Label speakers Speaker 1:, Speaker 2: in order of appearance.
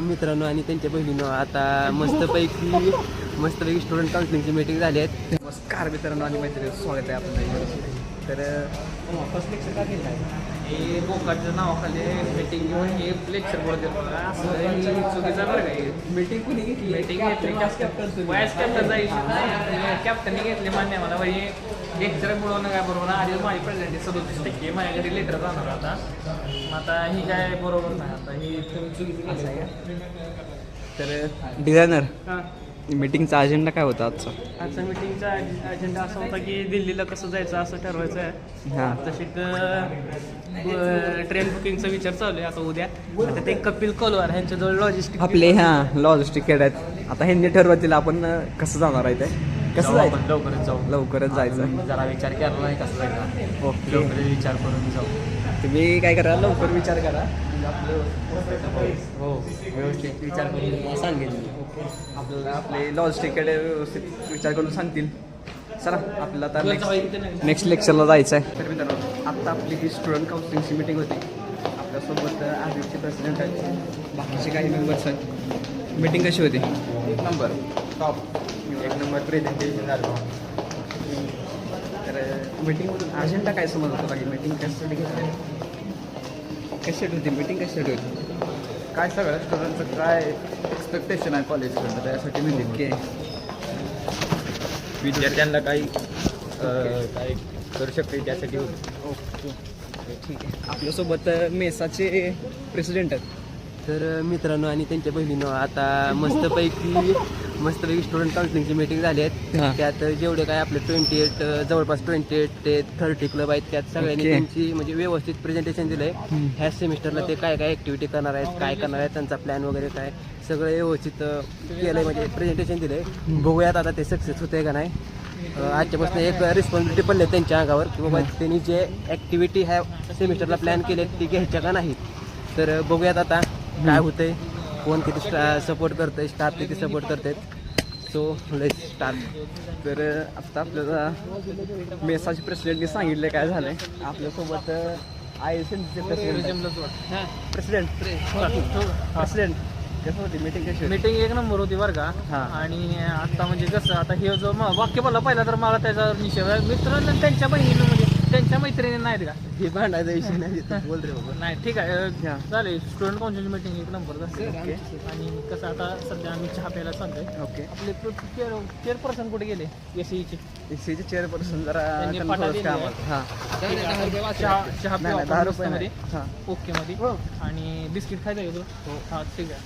Speaker 1: मित्रांनो आणि त्यांच्या बहिणींनो आता मस्तपैकी स्टुडंट काउन्सिलिंगची मीटिंग झाली आहे.
Speaker 2: नमस्कार मित्रांनो आणि मैत्रिणी, स्वागत आहे आपलं. तर फर्स्ट लेक्चर काय केलं आहे?
Speaker 3: हे गोकाच्या नावाखाली मीटिंग घेऊन हे लेक्चर बोलत येतो असं हे चुकीचं बरं का.
Speaker 2: मीटिंग कुणी घेतली?
Speaker 3: मीटिंग घेतली वाईस कॅप्टन जायची कॅप्टनने घेतली मान्य मला हे लेक्चर बोलवणं काय बरोबर नाही. आधी माझी प्रेझेंट 37% माझ्या घरी लेटर जाणार आता. मग आता ही काय बरोबर नाही. आता ही तुम्ही चुकीचं केलं आहे.
Speaker 2: तर डिझायनर
Speaker 3: हां
Speaker 2: मीटिंगचा अजेंडा काय होता आजचा?
Speaker 3: आजचा मीटिंगचा अजेंडा असा होता की दिल्लीला कसं जायचं असं ठरवायचं आहे.
Speaker 2: हां
Speaker 3: तसेच ट्रेन बुकिंगचा विचार चालू आहे आता उद्या. आता ते कपिल कलवार ह्यांच्याजवळ लॉजिस्टिक
Speaker 2: आपले लॉजिस्टिक आहेत. आता ह्यांनी ठरवतील आपण कसं जाणार आहे ते. कसं जायचं?
Speaker 3: लवकरच जाऊ.
Speaker 2: लवकरच जायचं.
Speaker 3: जरा विचार केला नाही कसं जायचं.
Speaker 2: ओके,
Speaker 3: लवकर विचार करून जाऊ.
Speaker 2: तुम्ही काय करा, लवकर विचार करा.
Speaker 3: हो व्यवस्थित विचार करून सांगेल.
Speaker 2: आपल्याला आपले लॉजिस्टिककडे व्यवस्थित विचार करून सांगतील. चला आपल्याला आता नेक्स्ट लेक्चरला जायचं आहे. तर मित्रांनो, आत्ता आपली ही स्टुडंट काउन्सिलिंगची मीटिंग होती. आपल्यासोबत आधीचे प्रेसिडेंट आहेत, बाकीचे काही मेंबर्स आहेत. मीटिंग कशी होती?
Speaker 1: एक नंबर प्रेझेंटेशन झालं.
Speaker 2: तर मीटिंगमधून अजेंडा काय समजत होता? की मीटिंग कशासाठी घेतली, कशासाठी होती मीटिंग, कशासाठी होती?
Speaker 1: काय सगळ्या स्टुडंटचं काय एक्सपेक्टेशन आहे कॉलेजकडनं त्यासाठी मी
Speaker 2: ओके,
Speaker 1: विद्यार्थ्यांना काही काय करू शकते त्यासाठी होतं.
Speaker 2: ओके, ठीक आहे. आपल्यासोबत मेसाचे प्रेसिडेंट आहेत.
Speaker 1: तर मित्रांनो आणि त्यांच्या बहिणींनो आता मस्तपैकी स्टुडंट काउन्सिलिंगची मीटिंग झाली
Speaker 2: हां.
Speaker 1: आहेत. त्यात जेवढे काय आपले 28 जवळपास 28 ते 30 क्लब आहेत त्यात सगळ्यांनी
Speaker 2: ओके.
Speaker 1: त्यांची म्हणजे व्यवस्थित प्रेझेंटेशन दिलं आहे. ह्या सेमिस्टरला ते काय काय ॲक्टिव्हिटी करणार आहेत, काय करणार आहेत, त्यांचा प्लॅन वगैरे काय सगळं व्यवस्थित केलं आहे, म्हणजे प्रेझेंटेशन दिलं आहे. बघूयात आता ते सक्सेस होते का नाही. आजच्यापासून एक रिस्पॉन्सिबिलिटी पडली आहे त्यांच्या अंगावर की बाबा त्यांनी जे ॲक्टिव्हिटी ह्या सेमिस्टरला प्लॅन केले ती घ्यायच्या का नाहीत. तर बघूयात आता काय होतंय, कोण किती सपोर्ट करतंय, स्टाफ किती सपोर्ट करतात. So let's start.
Speaker 2: तर आत्ता आपल्याला मेसाचे प्रेसिडेंटने सांगितलं काय झालंय. आपल्यासोबत ISMचे प्रेसिडेंट कसं होती मीटिंग, कशी होती?
Speaker 3: मीटिंग एक नंबर होती बरं का.
Speaker 2: हां.
Speaker 3: आणि आता म्हणजे कसं आता हे जो वाक्य बोलला पहिला तर मला त्याच्यावर निषेध. मित्रांनो त्यांच्या बहिणीनं म्हणजे त्यांच्या मैत्रिणी नाहीत का.
Speaker 1: हे भांडायचा विषय नाही, बोल रे बाबा.
Speaker 3: नाही ठीक आहे.
Speaker 2: हां.
Speaker 3: चालेल. स्टुडंट काउन्सिल मीटिंग एक नंबर झाली.
Speaker 2: ओके.
Speaker 3: आणि कसं आता सध्या आम्ही चहा प्यायला चालतोय.
Speaker 2: ओके.
Speaker 3: आपले चेअरपर्सन कुठे गेले SEचे
Speaker 2: सीचे चेअरपर्सन जरा
Speaker 3: त्यांनी
Speaker 2: त्यांना
Speaker 3: फाटा
Speaker 2: थोडंसं काम
Speaker 3: दिली
Speaker 2: होतं. हां.
Speaker 3: चहा
Speaker 2: नाही,
Speaker 3: पिऊ
Speaker 2: 10
Speaker 3: आपण
Speaker 2: रुपये
Speaker 3: मध्ये
Speaker 2: हां.
Speaker 3: ओके मध्ये. आणि बिस्किट खायचं घेतो. हां ठीक आहे.